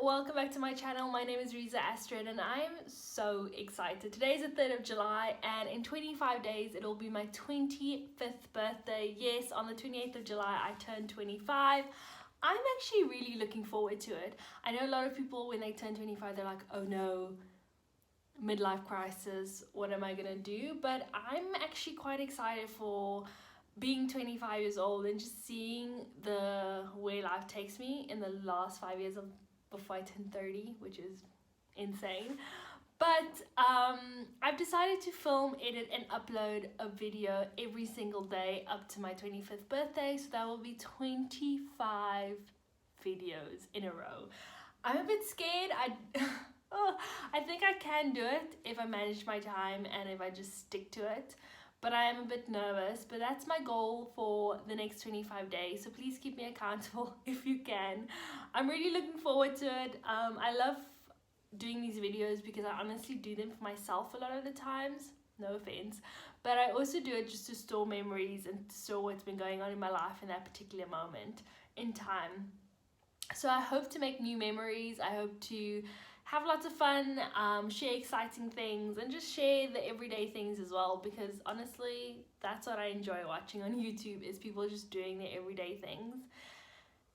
welcome back to my channel. My name is Reza-Astrid and I'm so excited. Today's the 3rd of July and in 25 days it'll be my 25th birthday. Yes, on the 28th of July I turned 25. I'm actually really looking forward to it. I know a lot of people when they turn 25 they're like, oh no, midlife crisis, what am I gonna do? But I'm actually quite excited for being 25 years old and just seeing where life takes me in the last 5 years before I turn 30, which is insane. But I've decided to film, edit and upload a video every single day up to my 25th birthday, so that will be 25 videos in a row. I'm a bit scared. I think I can do it if I manage my time and if I just stick to it. But I am a bit nervous, but that's my goal for the next 25 days, so please keep me accountable if you can. I'm really looking forward to it. I love doing these videos because I honestly do them for myself a lot of the times, no offense, but I also do it just to store memories and to store what's been going on in my life in that particular moment in time. So I hope to make new memories. I hope to have lots of fun, share exciting things and just share the everyday things as well, because honestly that's what I enjoy watching on YouTube, is people just doing their everyday things.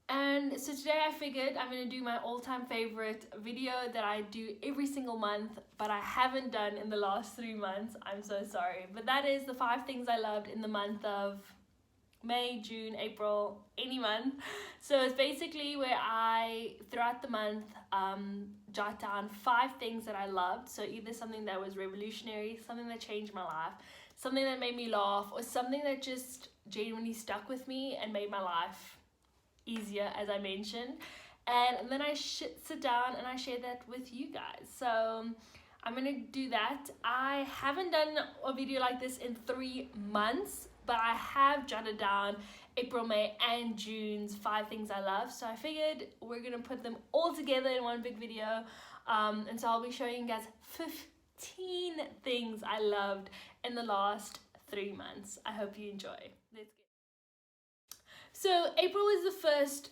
And so today I figured I'm going to do my all-time favorite video that I do every single month but I haven't done in the last 3 months. I'm so sorry, but that is the 5 things I loved in the month of May, June, April, any month. So it's basically where I, throughout the month, jot down 5 things that I loved. So either something that was revolutionary, something that changed my life, something that made me laugh, or something that just genuinely stuck with me and made my life easier, as I mentioned. And then I sit down and I share that with you guys. So I'm gonna do that. I haven't done a video like this in 3 months, but I have jotted down April, May and June's 5 things I love. So I figured we're gonna put them all together in one big video. And so I'll be showing you guys 15 things I loved in the last 3 months. I hope you enjoy. Let's get. So April was the first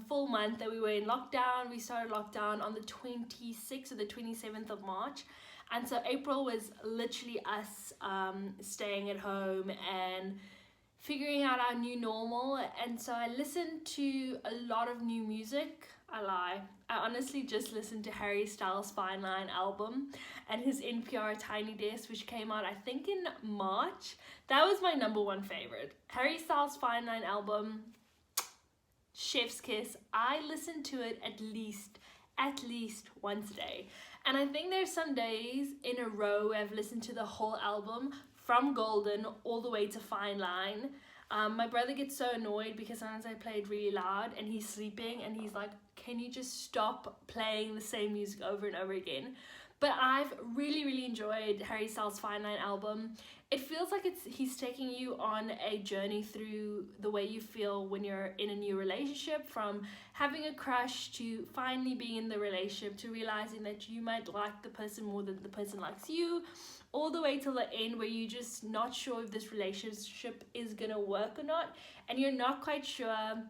full month that we were in lockdown. We started lockdown on the 26th or the 27th of March. And so April was literally us staying at home and figuring out our new normal. And so I listened to a lot of new music. I lie. I honestly just listened to Styles Fine Aline Album and his NPR Tiny Desk, which came out I think in March. That was my #1 favorite. Styles Fine Aline Album, chef's kiss. I listened to it at least once a day. And I think there's some days in a row where I've listened to the whole album from Golden all the way to Fine Line. My brother gets so annoyed because sometimes I play it really loud and he's sleeping and he's like, can you just stop playing the same music over and over again? But I've really enjoyed Styles Fine Aline Album. It feels like he's taking you on a journey through the way you feel when you're in a new relationship, from having a crush to finally being in the relationship to realizing that you might like the person more than the person likes you, all the way till the end where you're just not sure if this relationship is gonna work or not, and you're not quite sure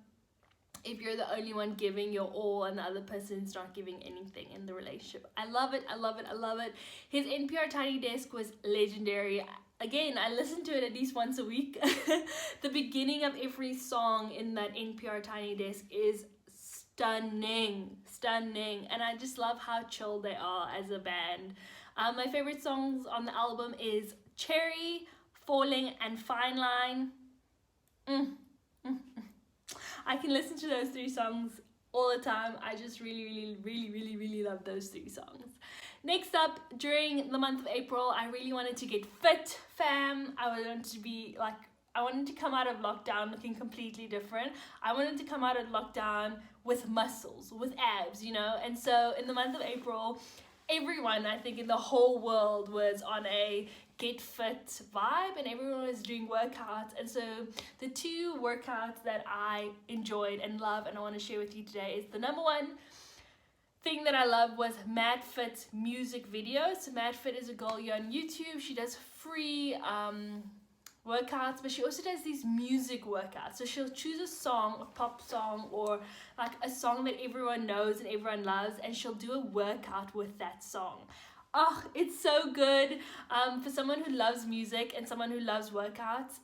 if you're the only one giving your all and the other person's not giving anything in the relationship. I love it. His NPR Tiny Desk was legendary. Again, I listen to it at least once a week. The beginning of every song in that NPR Tiny Desk is stunning. And I just love how chill they are as a band. My favorite songs on the album is Cherry, Falling and Fine Line. I can listen to those 3 songs all the time. I just really love those 3 songs. Next up, during the month of April, I really wanted to get fit, fam. I wanted to come out of lockdown looking completely different. I wanted to come out of lockdown with muscles, with abs, you know. And so in the month of April, everyone, I think, in the whole world was on a get fit vibe and everyone was doing workouts. And so the 2 workouts that I enjoyed and love and I want to share with you today is the #1 thing that I love was MadFit's music videos. So MadFit is a girl here on YouTube. She does free workouts, but she also does these music workouts. So she'll choose a song, a pop song, or like a song that everyone knows and everyone loves, and she'll do a workout with that song. Oh, it's so good. For someone who loves music and someone who loves workouts,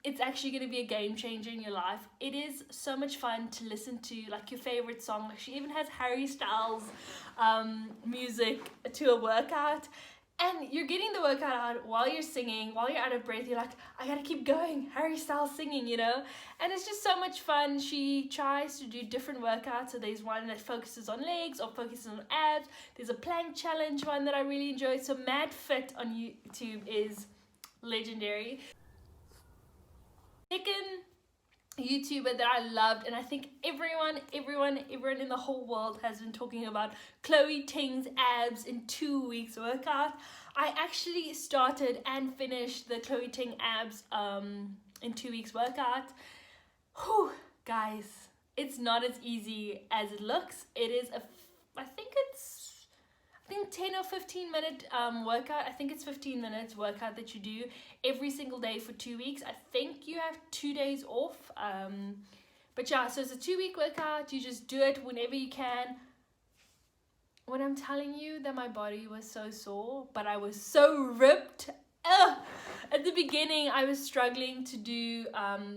it's actually going to be a game changer in your life. It is so much fun to listen to, like, your favorite song. She even has Harry Styles music to a workout, and you're getting the workout out while you're singing, while you're out of breath. You're like, I gotta keep going, Harry Styles singing, you know. And it's just so much fun. She tries to do different workouts. So there's one that focuses on legs or focuses on abs. There's a plank challenge one that I really enjoy. So MadFit on YouTube is legendary. Second YouTuber that I loved, and I think everyone in the whole world has been talking about, Chloe Ting's abs in 2 weeks workout. I actually started and finished the Chloe Ting abs in 2 weeks workout. Whew, guys, it's not as easy as it looks. It is I think 10 or 15 minute workout. I think it's 15 minutes workout that you do every single day for 2 weeks. I think you have 2 days off. But yeah, so it's a 2 week workout. You just do it whenever you can. When I'm telling you that my body was so sore, but I was so ripped. At the beginning, I was struggling to do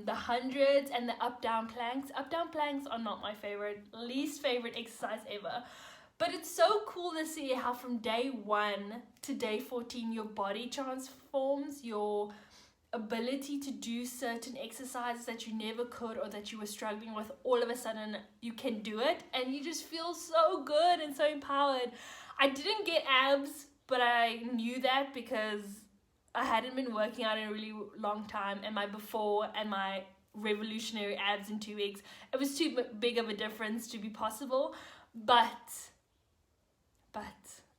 the hundreds and the up-down planks. Up-down planks are not my least favorite exercise ever. But it's so cool to see how from day 1 to day 14, your body transforms, your ability to do certain exercises that you never could or that you were struggling with. All of a sudden, you can do it, and you just feel so good and so empowered. I didn't get abs, but I knew that because I hadn't been working out in a really long time, and my before and my revolutionary abs in 2 weeks, it was too big of a difference to be possible. But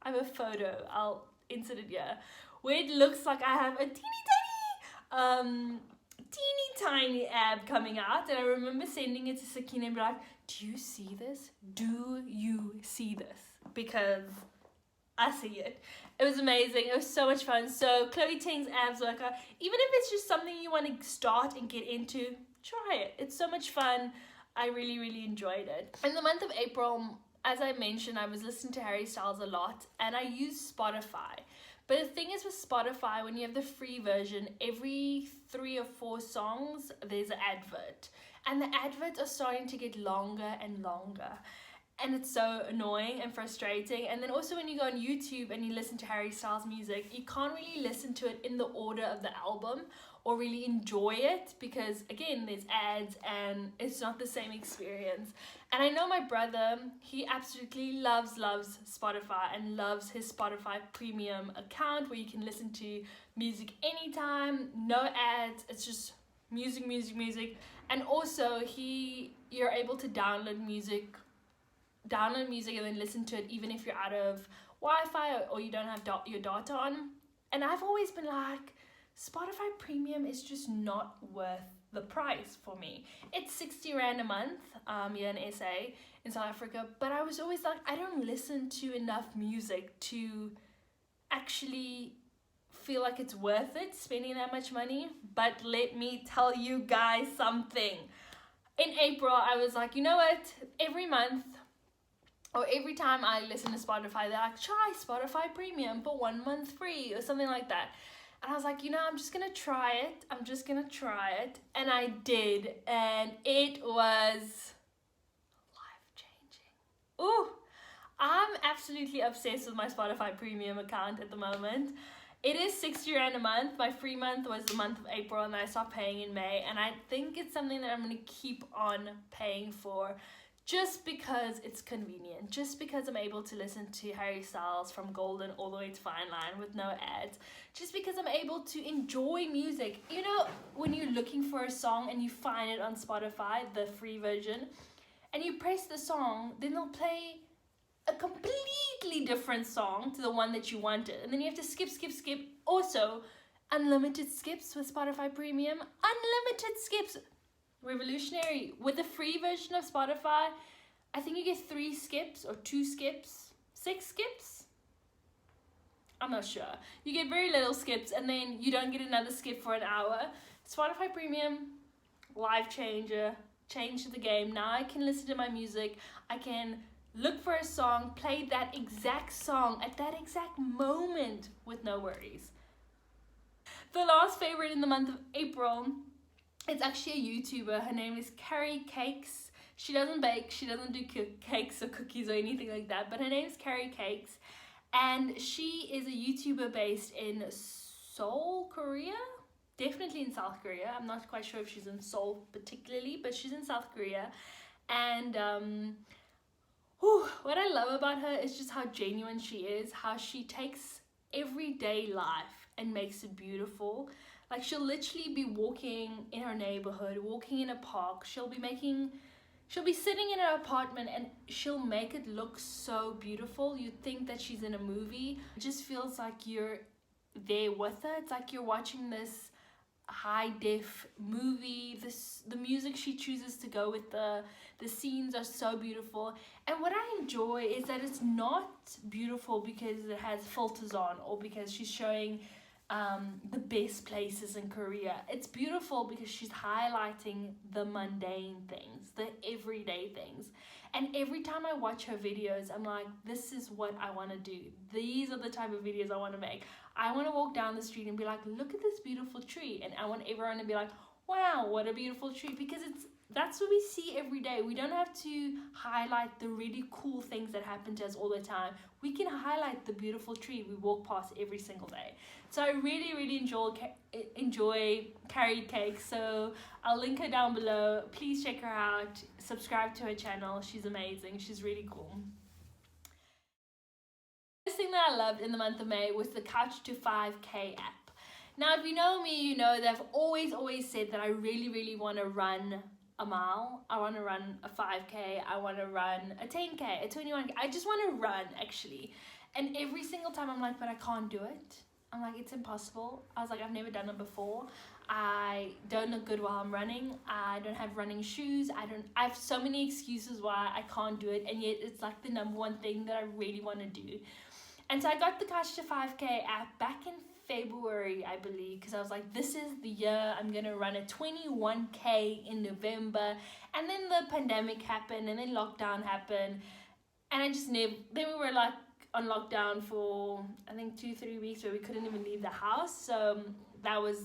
I have a photo, I'll insert it here, where it looks like I have a teeny tiny ab coming out. And I remember sending it to Sakina and be like, do you see this? Do you see this? Because I see it. It was amazing. It was so much fun. So Chloe Ting's abs workout, even if it's just something you want to start and get into, try it. It's so much fun. I really enjoyed it. In the month of April, as I mentioned, I was listening to Harry Styles a lot, and I use Spotify. But the thing is with Spotify, when you have the free version, every 3 or 4 songs, there's an advert. And the adverts are starting to get longer and longer. And it's so annoying and frustrating. And then also when you go on YouTube and you listen to Harry Styles music, you can't really listen to it in the order of the album or really enjoy it because, again, there's ads and it's not the same experience. And I know my brother, he absolutely loves Spotify and loves his Spotify premium account where you can listen to music anytime, no ads, it's just music. And also you're able to download music and then listen to it even if you're out of Wi-Fi or you don't have your data on. And I've always been like, Spotify Premium is just not worth the price for me. It's 60 Rand a month here in SA, in South Africa, but I was always like, I don't listen to enough music to actually feel like it's worth it spending that much money. But let me tell you guys something. In April, I was like, you know what? Every month, or every time I listen to Spotify, they're like, try Spotify Premium for 1 month free or something like that. And I was like, you know, I'm just going to try it. And I did. And it was life-changing. Ooh, I'm absolutely obsessed with my Spotify Premium account at the moment. It is 60 Rand a month. My free month was the month of April and I stopped paying in May. And I think it's something that I'm going to keep on paying for. Just because it's convenient, just because I'm able to listen to Harry Styles from Golden all the way to Fine Line with no ads, just because I'm able to enjoy music. You know, when you're looking for a song and you find it on Spotify, the free version, and you press the song, then they'll play a completely different song to the one that you wanted. And then you have to skip. Also, unlimited skips with Spotify Premium. Unlimited skips. Revolutionary. With the free version of Spotify, I think you get 3 skips or 2 skips, 6 skips. I'm not sure. You get very little skips and then you don't get another skip for an hour. Spotify Premium, life changer, changed the game. Now I can listen to my music. I can look for a song, play that exact song at that exact moment with no worries. The last favorite in the month of April, it's actually a YouTuber. Her name is Cari Cakes. She doesn't bake, she doesn't do cakes or cookies or anything like that, but her name is Cari Cakes. And she is a YouTuber based in Seoul, Korea? Definitely in South Korea. I'm not quite sure if she's in Seoul particularly, but she's in South Korea. And what I love about her is just how genuine she is, how she takes everyday life and makes it beautiful. Like, she'll literally be walking in her neighborhood, walking in a park. She'll be sitting in her apartment and she'll make it look so beautiful. You'd think that she's in a movie. It just feels like you're there with her. It's like you're watching this high def movie. The music she chooses to go with the scenes are so beautiful. And what I enjoy is that it's not beautiful because it has filters on or because she's showing the best places in Korea. It's beautiful because she's highlighting the mundane things, the everyday things. And every time I watch her videos, I'm like, this is what I want to do. These are the type of videos I want to make. I want to walk down the street and be like, look at this beautiful tree. And I want everyone to be like, wow, what a beautiful tree. Because that's what we see every day. We don't have to highlight the really cool things that happen to us all the time. We can highlight the beautiful tree we walk past every single day. So I really, really enjoy Cari Cakes. So I'll link her down below. Please check her out. Subscribe to her channel. She's amazing. She's really cool. The thing that I loved in the month of May was the Couch to 5K app. Now, if you know me, you know that I've always said that I really, really want to run a mile. I want to run a 5K. I want to run a 10K, a 21K. I just want to run, actually. And every single time I'm like, but I can't do it. I'm like, it's impossible. I was like, I've never done it before. I don't look good while I'm running. I don't have running shoes. I have so many excuses why I can't do it. And yet it's like the number one thing that I really want to do. And so I got the Couch to 5K app back in February, I believe, because I was like, this is the year I'm gonna run a 21K in November. And then the pandemic happened and then lockdown happened. And I just never, then we were like on lockdown for I think 2-3 weeks where we couldn't even leave the house. So that was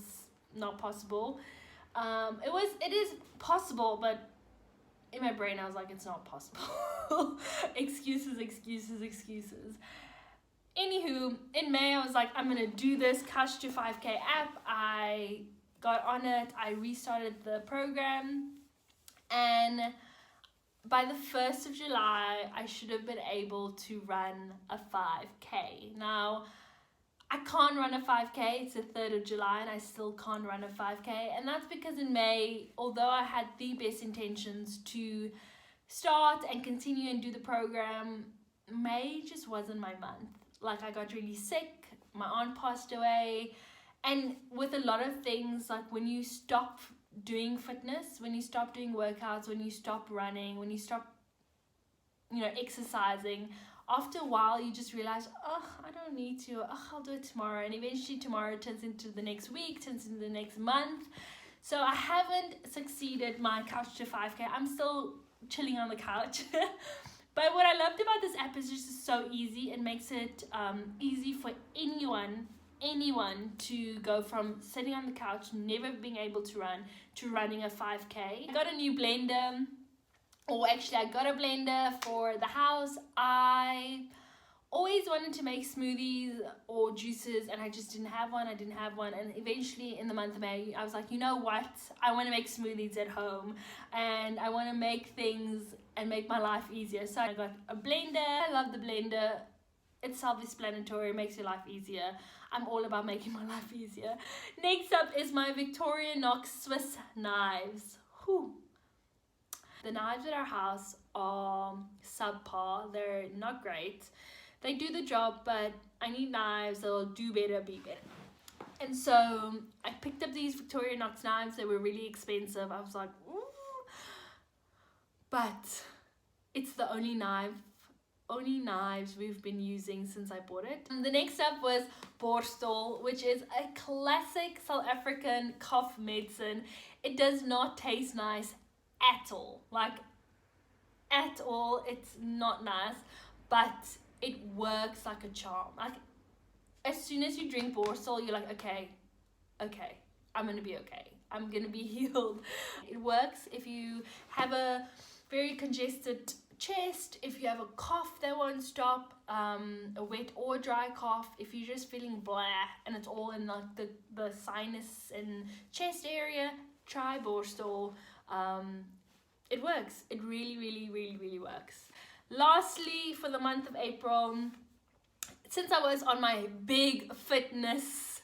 not possible. It is possible, but in my brain I was like, it's not possible. Excuses. Anywho, in May, I was like, I'm going to do this Couch to 5K app. I got on it. I restarted the program. And by the 1st of July, I should have been able to run a 5K. Now, I can't run a 5K. It's the 3rd of July and I still can't run a 5K. And that's because in May, although I had the best intentions to start and continue and do the program, May just wasn't my month. Like, I got really sick, my aunt passed away, and with a lot of things, like when you stop doing fitness, when you stop doing workouts, when you stop running, when you stop, exercising, after a while you just realize, oh, I don't need to, I'll do it tomorrow, and eventually tomorrow turns into the next week, turns into the next month. So I haven't succeeded my Couch to 5K. I'm still chilling on the couch. But what I loved about this app is just so easy. It makes it easy for anyone to go from sitting on the couch, never being able to run, to running a 5K. I got a new blender, or actually I got a blender for the house. I always wanted to make smoothies or juices and I just didn't have one. And eventually in the month of May, I was like, you know what? I want to make smoothies at home and I want to make things and make my life easier. So I got a blender. I love the blender. It's self-explanatory, it makes your life easier. I'm all about making my life easier. Next up is my Victorinox Swiss knives. Whew. The knives at our house are subpar. They're not great. They do the job, but I need knives that'll do better, be better. And so I picked up these Victorinox knives. They were really expensive. I was like, ooh. But it's the only knife only knives we've been using since I bought it. And the next up was Borstol, which is a classic South African cough medicine. It does not taste nice at all, like at all. It's not nice, but it works like a charm. Like as soon as you drink Borstol, you're like, okay, I'm gonna be okay. I'm gonna be healed. It works if you have a very congested chest, if you have a cough that won't stop, a wet or dry cough, if you're just feeling blah and it's all in like the sinus and chest area, try Borstol. It works. It really works. Lastly, for the month of April, since I was on my big fitness,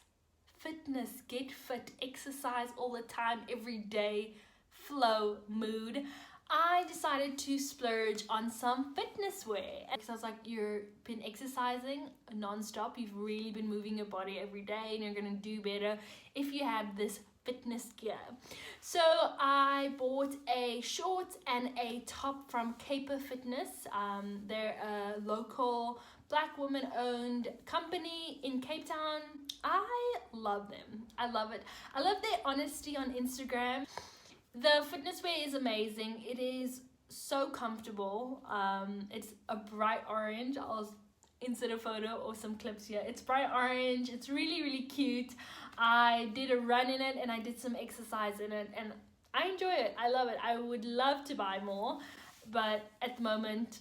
get fit, exercise all the time, every day, flow mood, I decided to splurge on some fitness wear. Because I was like, you've been exercising non-stop, you've really been moving your body every day, and you're gonna do better if you have this fitness gear. So I bought a short and a top from Kheper Fitness. They're a local Black woman owned company in Cape Town. I love them. I love it. I love their honesty on Instagram. The fitness wear is amazing. It is so comfortable. It's a bright orange. I'll insert a photo or some clips here. It's bright orange. It's really cute. I did a run in it and I did some exercise in it and I enjoy it. I love it. I would love to buy more, but at the moment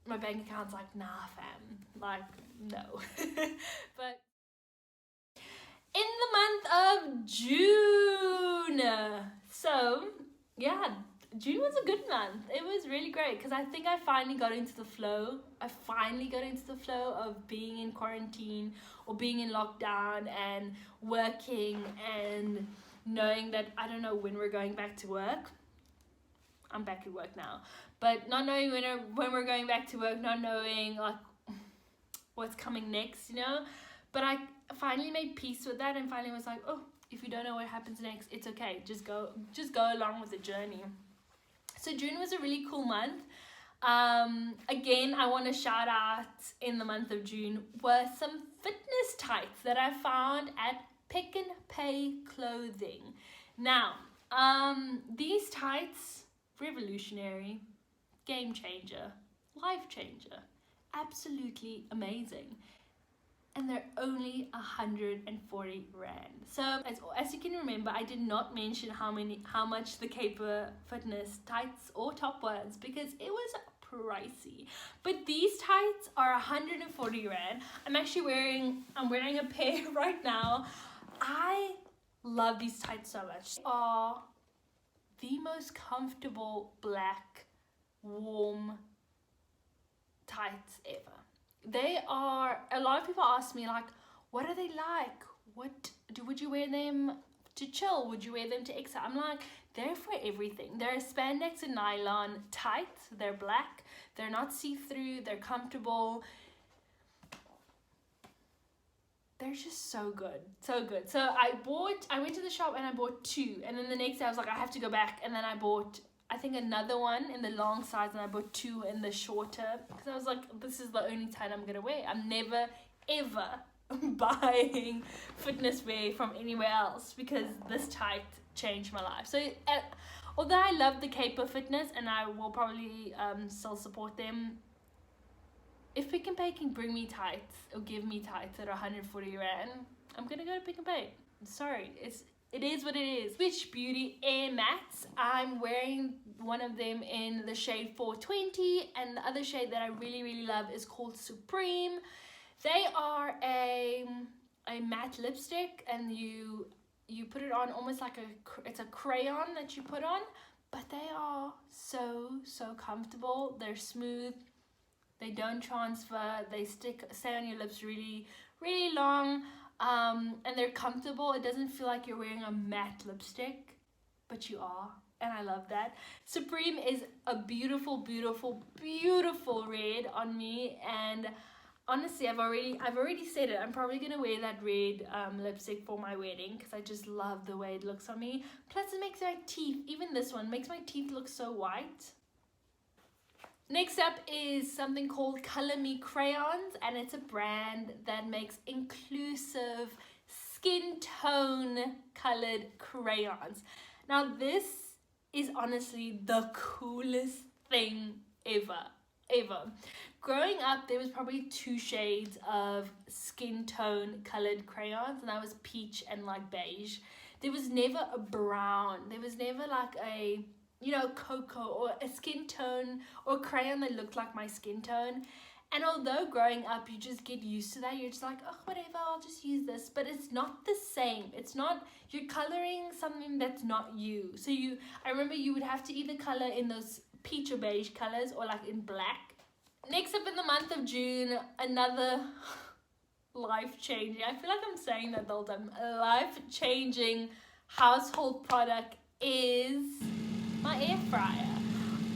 my bank account's like, nah fam, like no. But in the month of June, so yeah, June was a good month. It was really great because I think I finally got into the flow. I finally got into the flow of being in quarantine or being in lockdown and working and knowing that I don't know when we're going back to work. I'm back at work now, but not knowing when we're going back to work, not knowing like what's coming next, you know. But I finally made peace with that and finally was like, oh, if you don't know what happens next, it's okay. Just go along with the journey. So June was a really cool month. Again, I want to shout out in the month of June were some fitness tights that I found at Pick n Pay Clothing. Now, these tights, revolutionary, game changer, life changer, absolutely amazing. And they're only 140 rand. So as you can remember, I did not mention how much the Kheper Fitness tights or top was because it was pricey. But these tights are 140 rand. I'm wearing a pair right now. I love these tights so much. They are the most comfortable black warm tights ever. They are, a lot of people ask me like, what are they like? Would you wear them to chill? Would you wear them to exercise? I'm like, they're for everything. They're spandex and nylon tights. They're black. They're not see-through. They're comfortable. They're just so good. So good. So I went to the shop and I bought two. And then the next day I was like, I have to go back. And then I bought, I think, another one in the long size and I bought two in the shorter because I was like, this is the only tight I'm gonna wear. I'm never ever buying fitness wear from anywhere else because this tight changed my life. So although I love the Kheper Fitness and I will probably still support them, if Pick n Pay can bring me tights or give me tights at 140 rand, I'm gonna go to Pick n Pay. Sorry, it is what it is. Swiitchbeauty Air Mats. I'm wearing one of them in the shade 420 and the other shade that I really love is called Supreme. They are a matte lipstick and you put it on almost like it's a crayon that you put on, but they are so comfortable. They're smooth. They don't transfer. They stay on your lips really long. And they're comfortable. It doesn't feel like you're wearing a matte lipstick, but you are, and I love that. Supreme is a beautiful red on me, and honestly, I've already said it. I'm probably gonna wear that red lipstick for my wedding because I just love the way it looks on me. Plus, it makes my teeth, even this one, makes my teeth look so white. Next up is something called Color Me Crayons, and it's a brand that makes inclusive skin tone colored crayons. Now this is honestly the coolest thing ever. Growing up, there was probably 2 shades of skin tone colored crayons, and that was peach and like beige. There was never a brown. There was never like a, you know, cocoa or a skin tone or a crayon that looked like my skin tone. And although growing up you just get used to that, you're just like, oh, whatever, I'll just use this. But it's not the same. It's not, you're coloring something that's not you. So I remember you would have to either color in those peach or beige colors or like in black. Next up in the month of June, another life-changing, I feel like I'm saying that the whole time, a life-changing household product is my air fryer.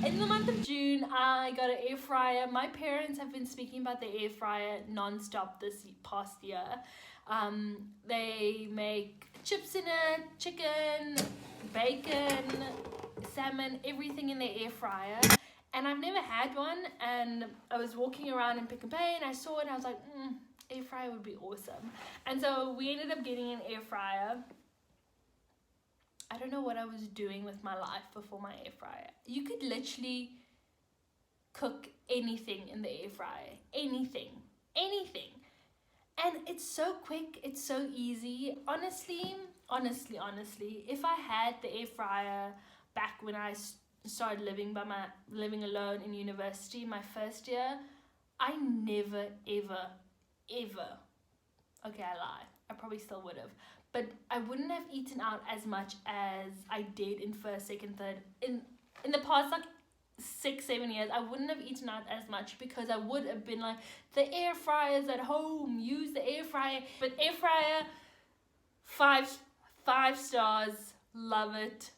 In the month of June, I got an air fryer. My parents have been speaking about the air fryer non-stop this past year. They make chips in it, chicken, bacon, salmon, everything in the air fryer. And I've never had one, and I was walking around in Pick n Pay and I saw it and I was like, air fryer would be awesome. And so we ended up getting an air fryer. I don't know what I was doing with my life before my air fryer. You could literally cook anything in the air fryer. Anything. And it's so quick, it's so easy. Honestly, if I had the air fryer back when I started living alone in university, my first year, I never ever, okay, I lie, I probably still would have, but I wouldn't have eaten out as much as I did in first, second, third. In the past like 6-7 years, I wouldn't have eaten out as much because I would have been like, the air fryer's at home, use the air fryer. But air fryer, five stars, love it,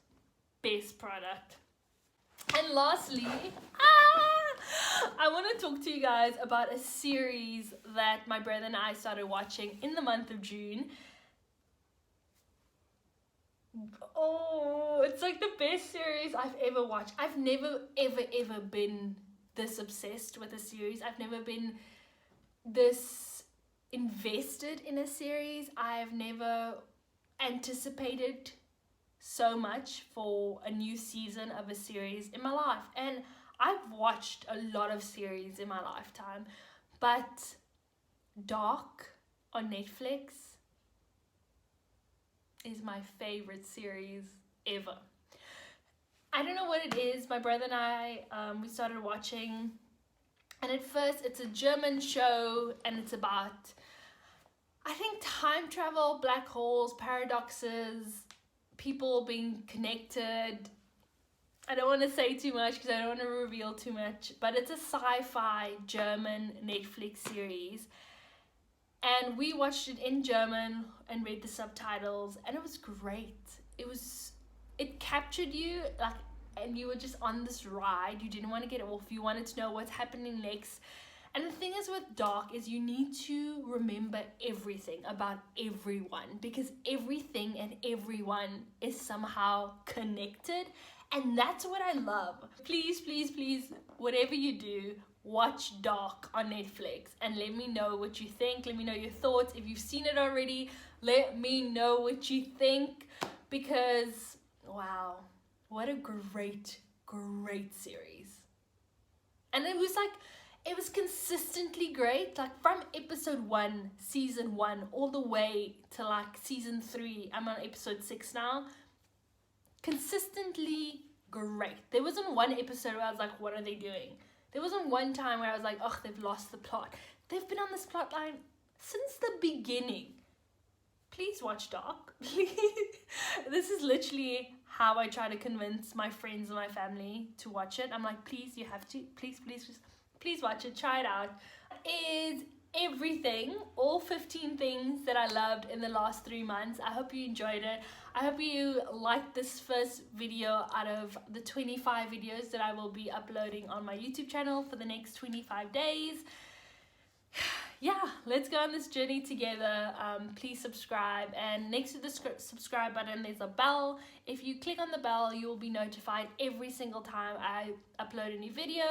best product. And lastly, I want to talk to you guys about a series that my brother and I started watching in the month of June. Oh, it's like the best series I've ever watched. I've never ever been this obsessed with a series. I've never been this invested in a series. I've never anticipated so much for a new season of a series in my life. And I've watched a lot of series in my lifetime, but Dark on Netflix is my favorite series ever. I don't know what it is. My brother and I, we started watching, and at first it's a German show, and it's about, I think, time travel, black holes, paradoxes, people being connected. I don't want to say too much because I don't want to reveal too much, but it's a sci-fi German Netflix series. And we watched it in German and read the subtitles, and it was great. It captured you, like, and you were just on this ride. You didn't want to get off. You wanted to know what's happening next. And the thing is with Dark is you need to remember everything about everyone, because everything and everyone is somehow connected. And that's what I love. Please, please, please, whatever you do, watch Dark on Netflix and let me know what you think. Let me know your thoughts. If you've seen it already, let me know what you think, because wow, what a great series. And it was consistently great, like from episode 1, season 1, all the way to like season 3. I'm on episode 6 now. Consistently great. There wasn't one episode where I was like, what are they doing? There wasn't one time where I was like, oh, they've lost the plot. They've been on this plot line since the beginning. Please watch Dark. Please. This is literally how I try to convince my friends and my family to watch it. I'm like, please, you have to. Please watch it. Try it out. It is everything, all 15 things that I loved in the last 3 months. I hope you enjoyed it. I hope you liked this first video out of the 25 videos that I will be uploading on my YouTube channel for the next 25 days. yeah, let's go on this journey together. Please subscribe, and next to the subscribe button there's a bell. If you click on the bell, you will be notified every single time I upload a new video.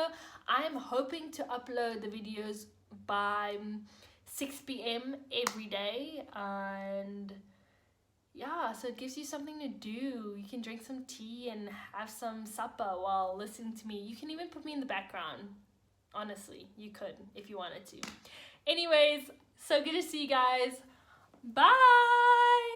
I'm hoping to upload the videos by 6 p.m. every day, and yeah, so it gives you something to do. You can drink some tea and have some supper while listening to me. You can even put me in the background. Honestly, you could if you wanted to. Anyways, so good to see you guys. Bye!